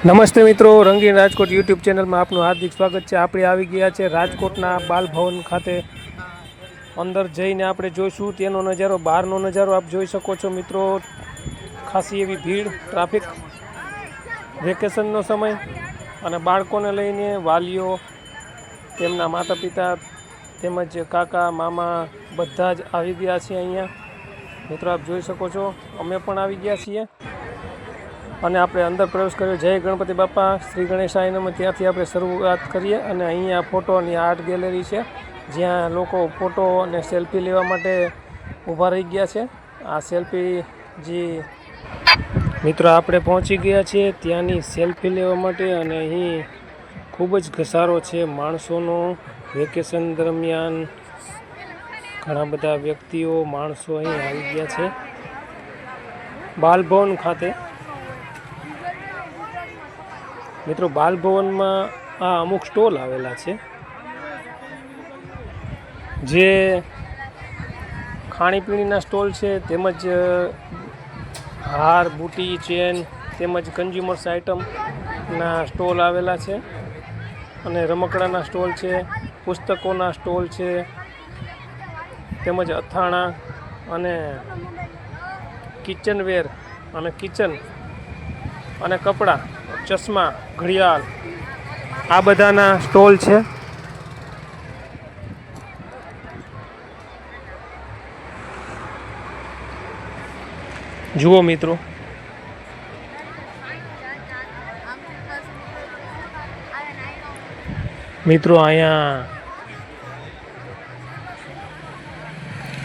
નમસ્તે મિત્રો, રંગીન રાજકોટ યુટ્યુબ ચેનલમાં આપનું હાર્દિક સ્વાગત છે। આપણે આવી ગયા છે રાજકોટના બાલભવન ખાતે। અંદર જઈને આપણે જોઈશું તેનો નજારો, બહારનો નજારો આપ જોઈ શકો છો મિત્રો। ખાસી એવી ભીડ, ટ્રાફિક, વેકેશનનો સમય અને બાળકોને લઈને વાલીઓ, તેમના માતા પિતા તેમજ કાકા મામા બધા જ આવી ગયા છે અહીંયા મિત્રો। આપ જોઈ શકો છો, અમે પણ આવી ગયા છીએ અને આપણે અંદર પ્રવેશ કર્યો। જય ગણપતિ બાપા, શ્રી ગણેશાય નમઃ, ત્યાંથી આપણે શરૂઆત કરીએ। અને અહીંયા ફોટોની આર્ટ ગેલેરી છે, જ્યાં લોકો ફોટો અને સેલ્ફી લેવા માટે ઊભા રહી ગયા છે। આ સેલ્ફી જે મિત્રો આપણે પહોંચી ગયા છીએ ત્યાંની સેલ્ફી લેવા માટે, અને અહીં ખૂબ જ ઘસારો છે માણસોનો। વેકેશન દરમિયાન ઘણા બધા વ્યક્તિઓ, માણસો અહીં આવી ગયા છે બાલભવન ખાતે। મિત્રો બાલભવનમાં આ અમુક સ્ટોલ આવેલા છે, જે ખાણીપીણીના સ્ટોલ છે, તેમજ હાર, બુટી, ચેન તેમજ કન્ઝ્યુમર્સ આઇટમના સ્ટોલ આવેલા છે। અને રમકડાના સ્ટોલ છે, પુસ્તકોના સ્ટોલ છે, તેમજ અથાણા અને કિચનવેર અને કિચન અને કપડાં, ચશ્મા, ઘડિયાળ, આ બધાના સ્ટોલ છે। જુઓ મિત્રો, અહીંયા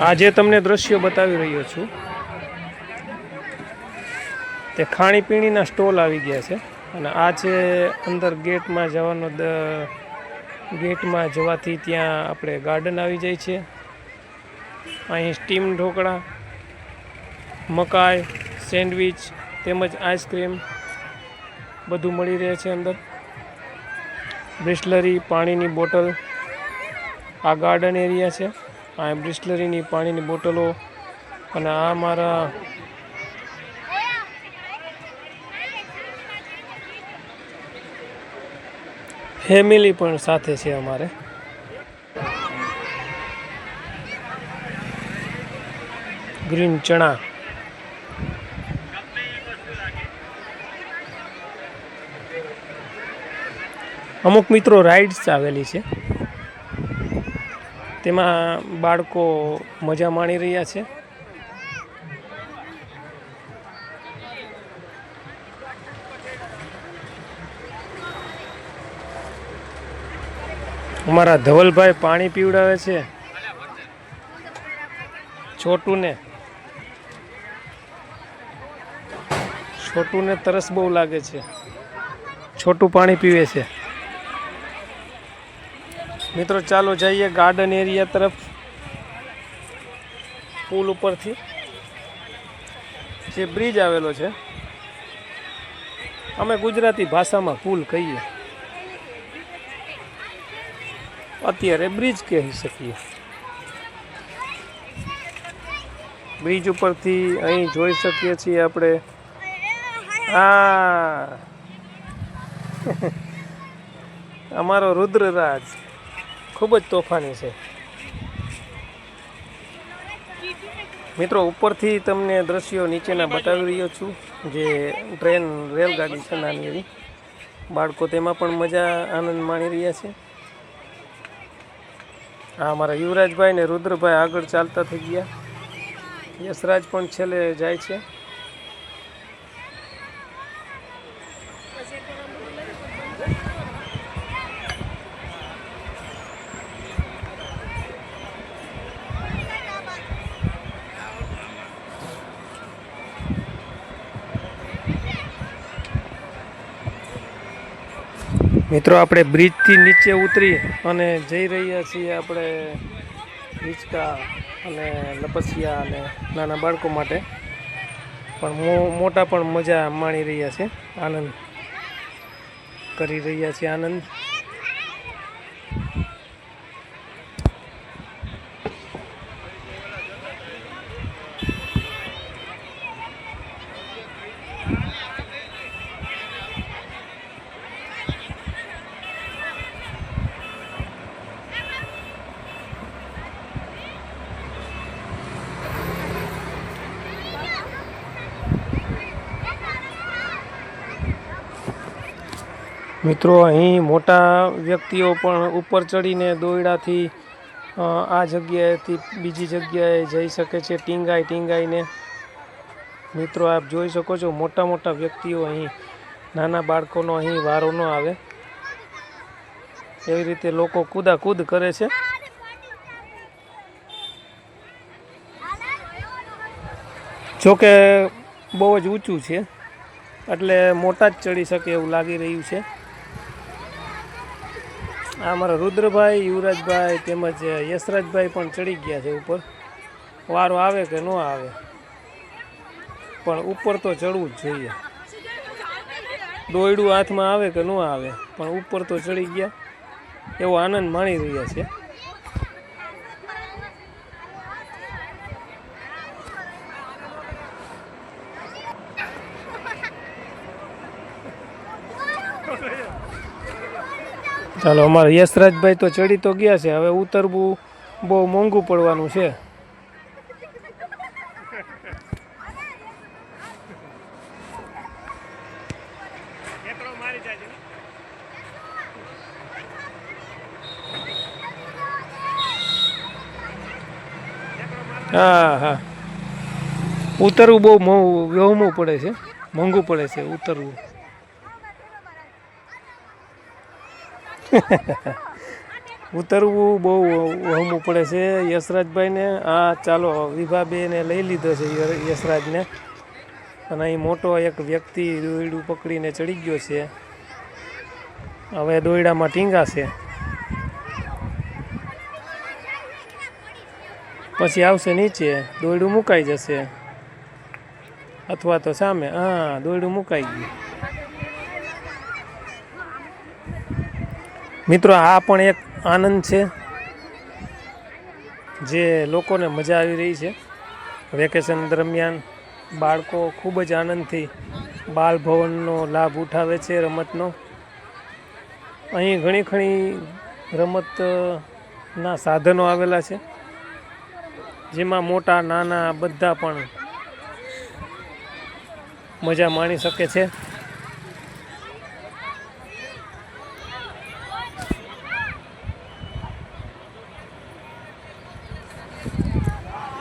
આજે તમને દ્રશ્યો બતાવી રહ્યો છું તે ખાણીપીણીના સ્ટોલ આવી ગયા છે। અને આ છે અંદર ગેટમાં જવાનો, ગેટમાં જવાથી ત્યાં આપણે ગાર્ડન આવી જાય છે। અહીં સ્ટીમ ઢોકળા, મકાઈ, સેન્ડવિચ તેમજ આઈસ્ક્રીમ બધું મળી રહે છે અંદર। બ્રિસ્લરી, પાણીની બોટલ, આ ગાર્ડન એરિયા છે। આ બ્રિસ્લરીની પાણીની બોટલો, અને આ મારા ફેમિલી પણ સાથે છે અમારે। ગ્રીન ચણા, અમુક મિત્રો રાઇડ્સ આવેલી છે, તેમાં બાળકો મજા માણી રહ્યા છે। અમારા ધવલભાઈ પાણી પીવડાવે છે છોટુને। છોટુને તરસ બહુ લાગે છે, છોટું પાણી પીવે છે। મિત્રો ચાલો જઈએ ગાર્ડન એરિયા તરફ। પુલ ઉપરથી જે બ્રિજ આવેલો છે, અમે ગુજરાતી ભાષામાં પુલ કહીએ, અત્યારે બ્રિજ કહી શકીએ। બ્રિજ ઉપરથી અહીં જોઈ શકીએ છીએ આપણે અમારો રુદ્રરાજ ખૂબ જ તોફાની છે મિત્રો। ઉપરથી તમને દ્રશ્યો નીચેના બતાવી રહ્યો છું, જે ટ્રેન, રેલગાડી છે નાની એવી, બાળકો તેમાં પણ મજા આનંદ માણી રહ્યા છે। હા, અમારા યુવરાજભાઈ ને રુદ્રભાઈ આગળ ચાલતા થઈ ગયા, યશરાજ પણ છેલ્લે જાય છે। મિત્રો આપણે બ્રિજથી નીચે ઉતરી અને જઈ રહ્યા છીએ આપણે હિંચકા અને લપસિયા અને નાના બાળકો માટે પણ મોટા પણ મજા માણી રહ્યા છે, આનંદ કરી રહ્યા છે, આનંદ। મિત્રો અહીં મોટા વ્યક્તિઓ પણ ઉપર ચડીને દોયડાથી આ જગ્યાએથી બીજી જગ્યાએ જઈ શકે છે ટીંગાઈને. મિત્રો આપ જોઈ શકો છો મોટા મોટા વ્યક્તિઓ અહીં, નાના બાળકોનો અહીં વારો ન આવે એવી રીતે લોકો કૂદાકૂદ કરે છે. જોકે બહુ જ ઊંચું છે એટલે મોટા જ ચડી શકે એવું લાગી રહ્યું છે. આ અમારા રુદ્રભાઈ, યુવરાજભાઈ તેમજ યશરાજભાઈ પણ ચડી ગયા છે ઉપર. વારો આવે કે ન આવે પણ ઉપર તો ચડવું જ જોઈએ. દોયડું હાથમાં આવે કે ન આવે પણ ઉપર તો ચડી ગયા, એવો આનંદ માણી રહ્યા છે. ચાલો, અમારા યશરાજભાઈ તો ચડી તો ગયા છે, હવે ઉતરવું બહુ મોંઘું પડવાનું છે. હા, ઉતરવું બહુ વહેમું પડે છે, મોંઘું પડે છે ઉતરવું. ઉતરવું બહુ વહેમું પડે છે યશરાજભાઈને. આ ચાલો વિભાબેને લઈ લીધો છે યશરાજને, અને અહીં મોટો એક વ્યક્તિ દોયડું પકડીને ચડી ગયો છે. હવે દોયડામાં ટીંગાશે, પછી આવશે નીચે, દોયડું મુકાઈ જશે અથવા તો સામે. હા, દોયડું મુકાઈ ગયું. મિત્રો આ પણ એક આનંદ છે જે લોકોને મજા આવી રહી છે. વેકેશન દરમિયાન બાળકો ખૂબ જ આનંદથી બાલભવનનો લાભ ઉઠાવે છે રમતનો. અહીં ઘણી રમતના સાધનો આવેલા છે જેમાં મોટા નાના બધા પણ મજા માણી શકે છે.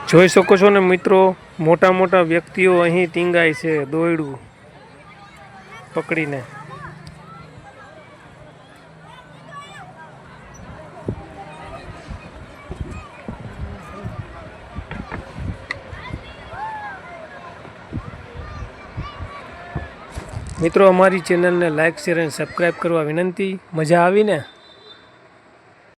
જોઈ શકો છો ને મિત્રો, મોટા મોટા વ્યક્તિઓ અહીં ટીંગાય છે દોયડું પકડીને. મિત્રો અમારી ચેનલને લાઇક, શેર અને સબસ્ક્રાઈબ કરવા વિનંતી. મજા આવી ને?